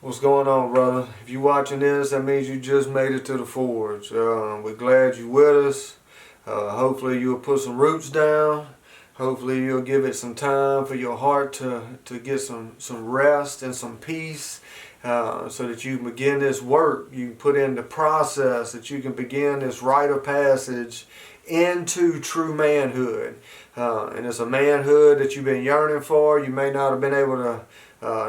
What's going on, brother? If you're watching this, that means you just made it to the forge. We're glad you're with us. Hopefully you'll put some roots down. Hopefully you'll give it some time for your heart to get some rest and some peace, so that you can begin this work. You can put in the process, that you can begin this rite of passage into true manhood. And it's a manhood that you've been yearning for. You may not have been able to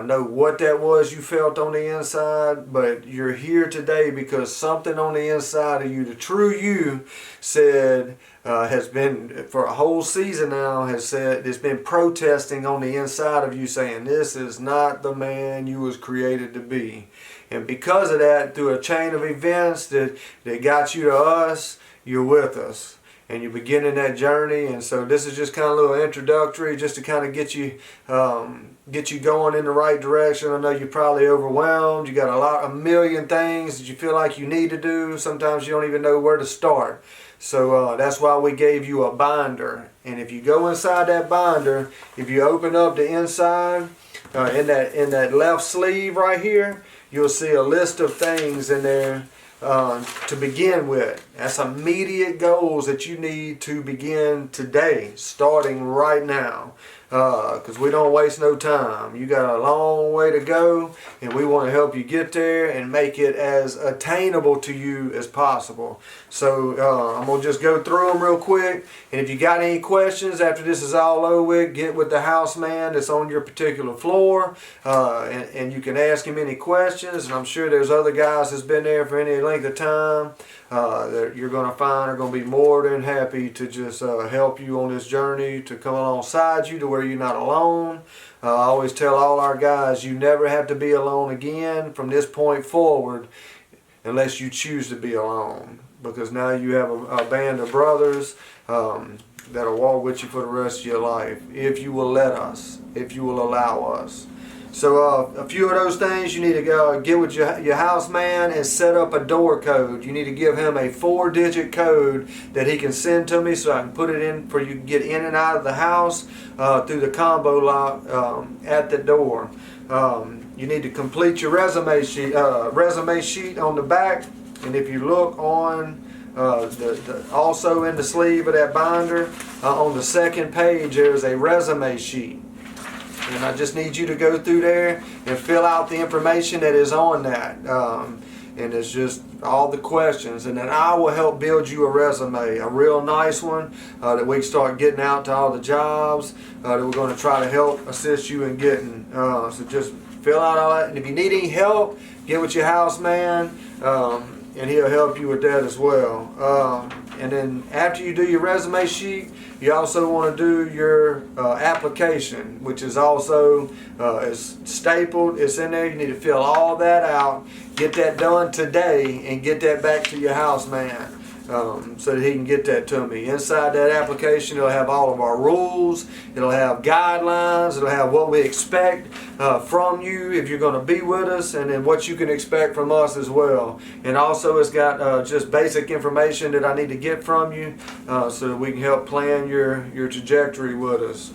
know what that was you felt on the inside, but you're here today because something on the inside of you, the true you, said, has been for a whole season now, has said, it's been protesting on the inside of you, saying this is not the man you was created to be. And because of that, through a chain of events that got you to us, you're with us. And you're beginning that journey. And so this is just kind of a little introductory, just to kind of get you going in the right direction. I know you're probably overwhelmed. You got a million things that you feel like you need to do. Sometimes you don't even know where to start. So that's why we gave you a binder. And if you go inside that binder, if you open up the inside, in that left sleeve right here, you'll see a list of things in there to begin with. That's immediate goals that you need to begin today, starting right now, because we don't waste no time. You got a long way to go, and we want to help you get there and make it as attainable to you as possible. So I'm going to just go through them real quick, and if you got any questions after this is all over with, get with the house man that's on your particular floor, and you can ask him any questions, and I'm sure there's other guys that's been there for any length of time that you're going to find are going to be more than happy to just help you on this journey, to come alongside you to where you're not alone. I always tell all our guys, you never have to be alone again from this point forward unless you choose to be alone, because now you have a band of brothers that'll walk with you for the rest of your life, if you will let us, if you will allow us. So a few of those things, you need to go get with your house man and set up a door code. You need to give him a 4-digit code that he can send to me so I can put it in for you to get in and out of the house through the combo lock at the door. You need to complete your resume sheet on the back, and if you look on also in the sleeve of that binder, on the second page there's a resume sheet. And I just need you to go through there and fill out the information that is on that. And it's just all the questions. And then I will help build you a resume, a real nice one that we can start getting out to all the jobs that we're going to try to help assist you in getting. So just fill out all that. And if you need any help, get with your house man, and he'll help you with that as well. And then after you do your resume sheet, you also want to do your application, which is also is stapled. It's in there. You need to fill all that out. Get that done today and get that back to your house man, so that he can get that to me. Inside that application, it'll have all of our rules. It'll have guidelines. It'll have what we expect from you if you're going to be with us, and then what you can expect from us as well. And also it's got just basic information that I need to get from you so that we can help plan your trajectory with us.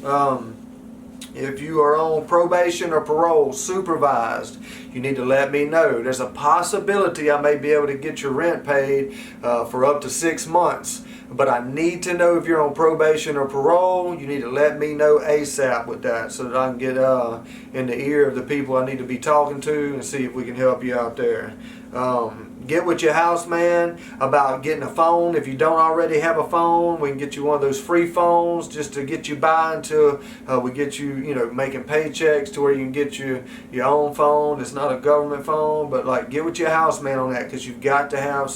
If you are on probation or parole, supervised, you need to let me know. There's a possibility I may be able to get your rent paid for up to 6 months. But I need to know if you're on probation or parole. You need to let me know ASAP with that, so that I can get in the ear of the people I need to be talking to and see if we can help you out there. Get with your house man about getting a phone. If you don't already have a phone, we can get you one of those free phones just to get you by until we get you, making paychecks to where you can get your own phone. It's not a government phone, but get with your house man on that, because you've got to have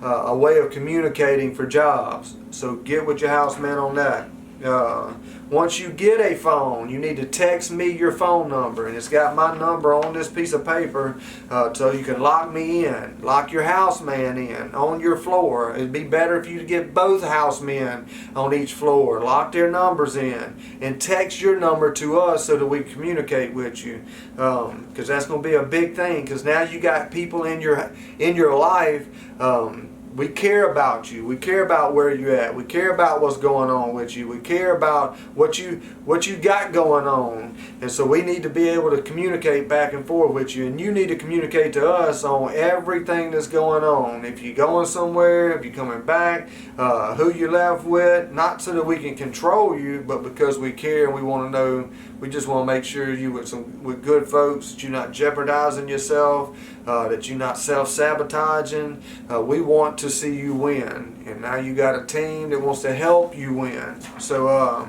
a way of communicating for jobs. So get with your house man on that. Once you get a phone, you need to text me your phone number, and it's got my number on this piece of paper, so you can lock me in, lock your house man in on your floor. It'd be better if you get both house men on each floor, lock their numbers in, and text your number to us so that we can communicate with you, because that's going to be a big thing, because now you got people in your life we care about you. We care about where you're at. We care about what's going on with you. We care about what you got going on. And so we need to be able to communicate back and forth with you. And you need to communicate to us on everything that's going on. If you're going somewhere, if you're coming back, who you left with, not so that we can control you, but because we care and we want to know. We just want to make sure you with good folks, that you're not jeopardizing yourself, that you're not self-sabotaging. We want to see you win, and now you got a team that wants to help you win. So,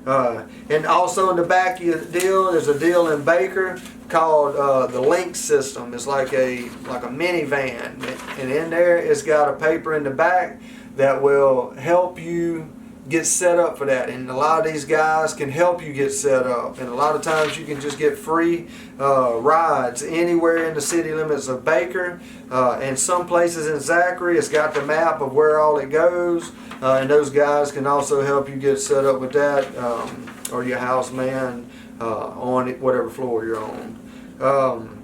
and also in the back of the deal, there's a deal in Baker called the Link system. It's like a minivan, and in there it's got a paper in the back that will help you get set up for that, and a lot of these guys can help you get set up, and a lot of times you can just get free rides anywhere in the city limits of Baker, and some places in Zachary it's got the map of where all it goes, and those guys can also help you get set up with that, or your house man on whatever floor you're on.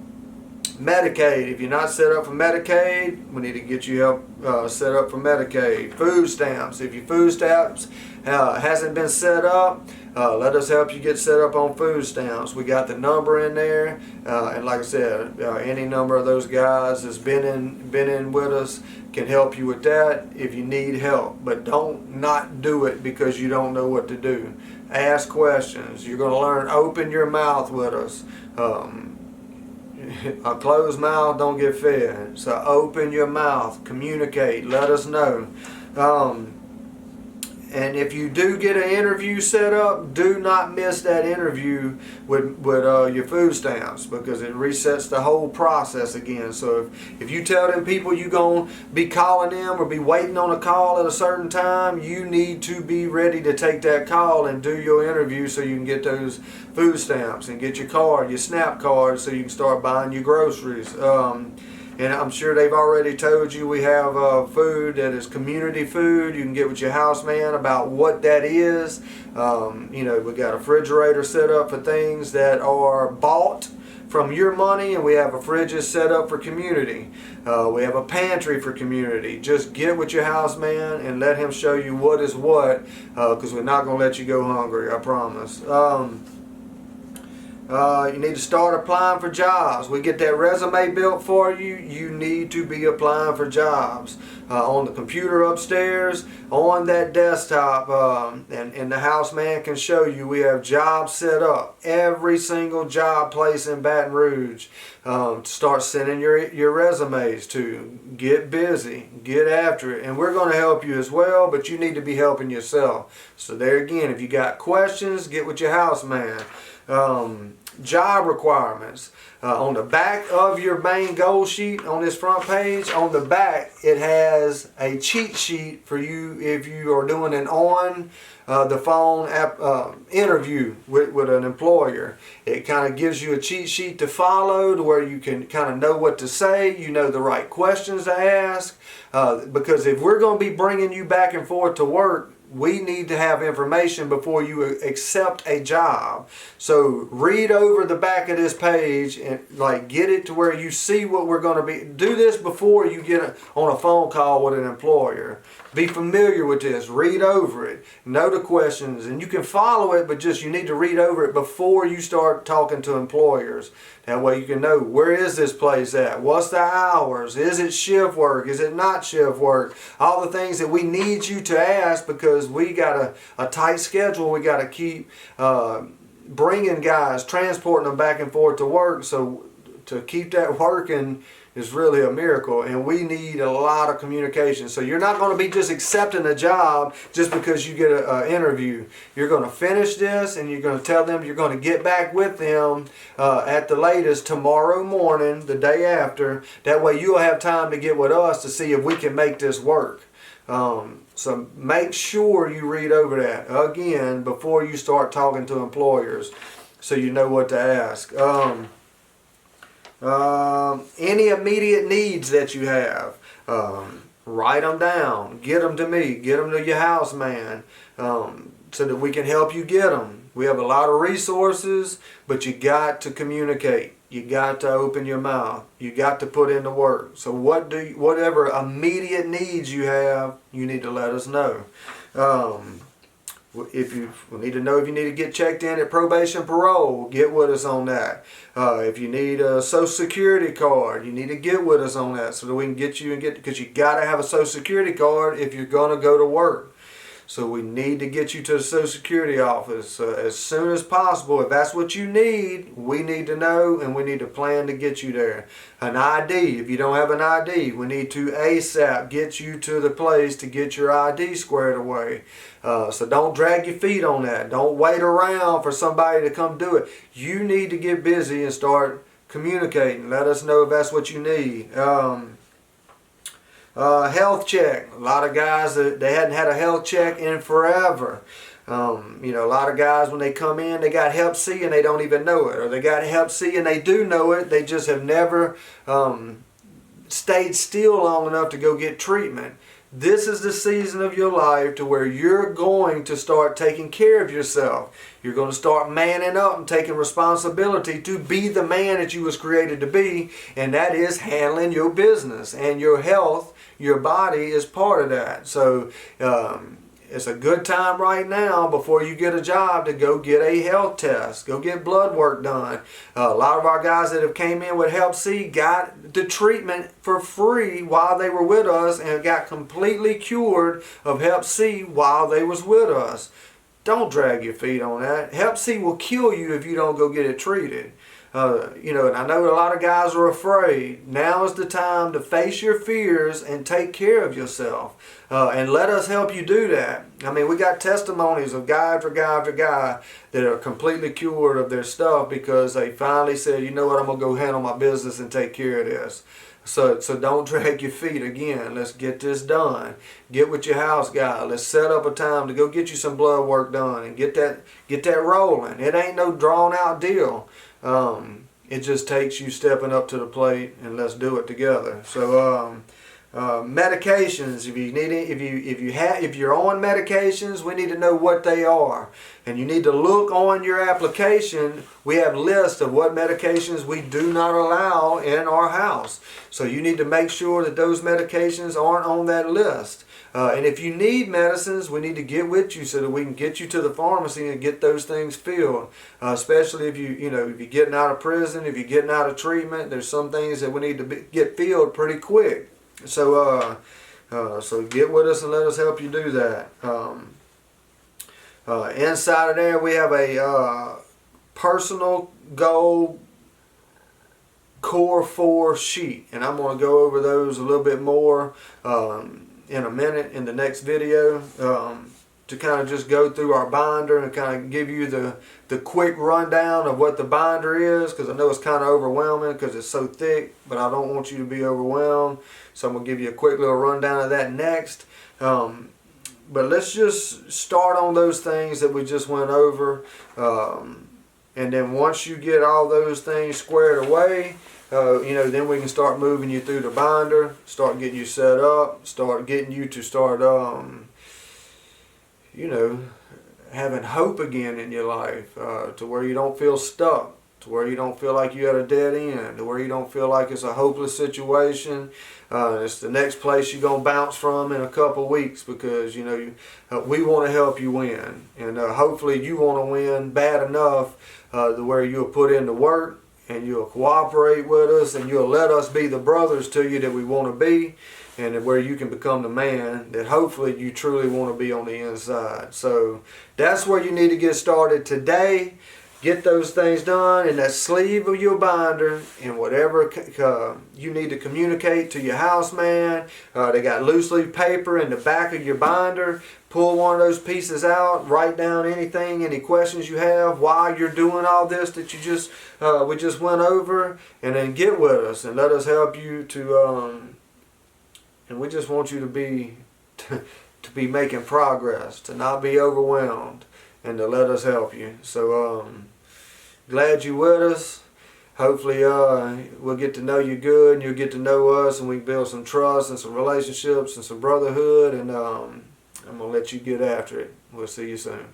Medicaid, if you're not set up for Medicaid, we need to get you help set up for Medicaid. Food stamps, if your food stamps hasn't been set up, let us help you get set up on food stamps. We got the number in there, and like I said, any number of those guys that's been in with us can help you with that if you need help. But don't not do it because you don't know what to do. Ask questions. You're going to learn. Open your mouth with us. A closed mouth don't get fed. So open your mouth, communicate, let us know. And if you do get an interview set up, do not miss that interview with your food stamps, because it resets the whole process again. So if you tell them people you're going to be calling them or be waiting on a call at a certain time, you need to be ready to take that call and do your interview so you can get those food stamps and get your card, your SNAP card, so you can start buying your groceries. And I'm sure they've already told you we have food that is community food. You can get with your house man about what that is. We got a refrigerator set up for things that are bought from your money, and we have a fridges set up for community. We have a pantry for community. Just get with your house man and let him show you what is what, because we're not going to let you go hungry, I promise. You need to start applying for jobs. We get that resume built for you. You need to be applying for jobs on the computer upstairs, on that desktop, and the house man can show you. We have jobs set up. Every single job place in Baton Rouge. Start sending your resumes to. Get busy. Get after it. And we're going to help you as well, but you need to be helping yourself. So there again, if you got questions, get with your house man. Job requirements. On the back of your main goal sheet on this front page, on the back it has a cheat sheet for you if you are doing an on the phone interview with an employer. It kind of gives you a cheat sheet to follow to where you can kind of know what to say, you know the right questions to ask, because if we're going to be bringing you back and forth to work, we need to have information before you accept a job. So read over the back of this page and get it to where you see what we're going to be. Do this before you get on a phone call with an employer. Be familiar with this. Read over it. Know the questions, and you can follow it, but just you need to read over it before you start talking to employers. That way you can know, where is this place at? What's the hours? Is it shift work? Is it not shift work? All the things that we need you to ask, because we got a tight schedule. We got to keep bringing guys, transporting them back and forth to work. So to keep that working is really a miracle, and we need a lot of communication. So you're not going to be just accepting a job just because you get an interview. You're going to finish this, and you're going to tell them you're going to get back with them at the latest tomorrow morning, the day after. That way you'll have time to get with us to see if we can make this work. So make sure you read over that again before you start talking to employers, so you know what to ask. Any immediate needs that you have, write them down, get them to me, get them to your house man, so that we can help you get them. We have a lot of resources, but you got to communicate. You got to open your mouth. You got to put in the work. So whatever immediate needs you have, you need to let us know. We need to know if you need to get checked in at probation parole, get with us on that. If you need a social security card, you need to get with us on that so that we can get you because you got to have a social security card if you're going to go to work. So we need to get you to the Social Security office as soon as possible. If that's what you need, we need to know, and we need to plan to get you there. An ID, if you don't have an ID, we need to ASAP get you to the place to get your ID squared away. So don't drag your feet on that. Don't wait around for somebody to come do it. You need to get busy and start communicating. Let us know if that's what you need. Health check. A lot of guys, they hadn't had a health check in forever. A lot of guys, when they come in, they got Hep C and they don't even know it. Or they got Hep C and they do know it. They just have never stayed still long enough to go get treatment. This is the season of your life to where you're going to start taking care of yourself. You're going to start manning up and taking responsibility to be the man that you was created to be, and that is handling your business. And your health, your body is part of that. So it's a good time right now before you get a job to go get a health test. Go get blood work done. A lot of our guys that have came in with Hep C got the treatment for free while they were with us and got completely cured of Hep C while they was with us. Don't drag your feet on that. Hep C will kill you if you don't go get it treated. And I know a lot of guys are afraid. Now is the time to face your fears and take care of yourself. And let us help you do that. I mean, we got testimonies of guy after guy after guy that are completely cured of their stuff because they finally said, you know what, I'm going to go handle my business and take care of this. So don't drag your feet again. Let's get this done. Get with your house guy. Let's set up a time to go get you some blood work done and get that rolling. It ain't no drawn out deal. It just takes you stepping up to the plate and let's do it together. So medications, if you're on medications, we need to know what they are, and you need to look on your application. We have lists of what medications we do not allow in our house, so you need to make sure that those medications aren't on that list. And if you need medicines, we need to get with you so that we can get you to the pharmacy and get those things filled. Especially if if you're getting out of prison, if you're getting out of treatment, there's some things that we need to get filled pretty quick. So get with us and let us help you do that. Inside of there, we have a personal goal core 4 sheet, and I'm going to go over those a little bit more in a minute in the next video to kind of just go through our binder and kind of give you the quick rundown of what the binder is, because I know it's kind of overwhelming because it's so thick, but I don't want you to be overwhelmed. So I'm going to give you a quick little rundown of that next. But let's just start on those things that we just went over. And then once you get all those things squared away, then we can start moving you through the binder, start getting you set up, start getting you to start, having hope again in your life, to where you don't feel stuck, to where you don't feel like you're at a dead end, to where you don't feel like it's a hopeless situation. It's the next place you're going to bounce from in a couple weeks, because we want to help you win, and hopefully you want to win bad enough to where you'll put in the work and you'll cooperate with us and you'll let us be the brothers to you that we want to be, and where you can become the man that hopefully you truly want to be on the inside. So that's where you need to get started today. Get those things done in that sleeve of your binder, and whatever you need to communicate to your house man. They got loose leaf paper in the back of your binder. Pull one of those pieces out, write down any questions you have while you're doing all this that we just went over, and then get with us and let us help you and we just want you to be making progress, to not be overwhelmed, and to let us help you. So glad you're with us. Hopefully we'll get to know you good, and you'll get to know us, and we can build some trust and some relationships and some brotherhood, and I'm going to let you get after it. We'll see you soon.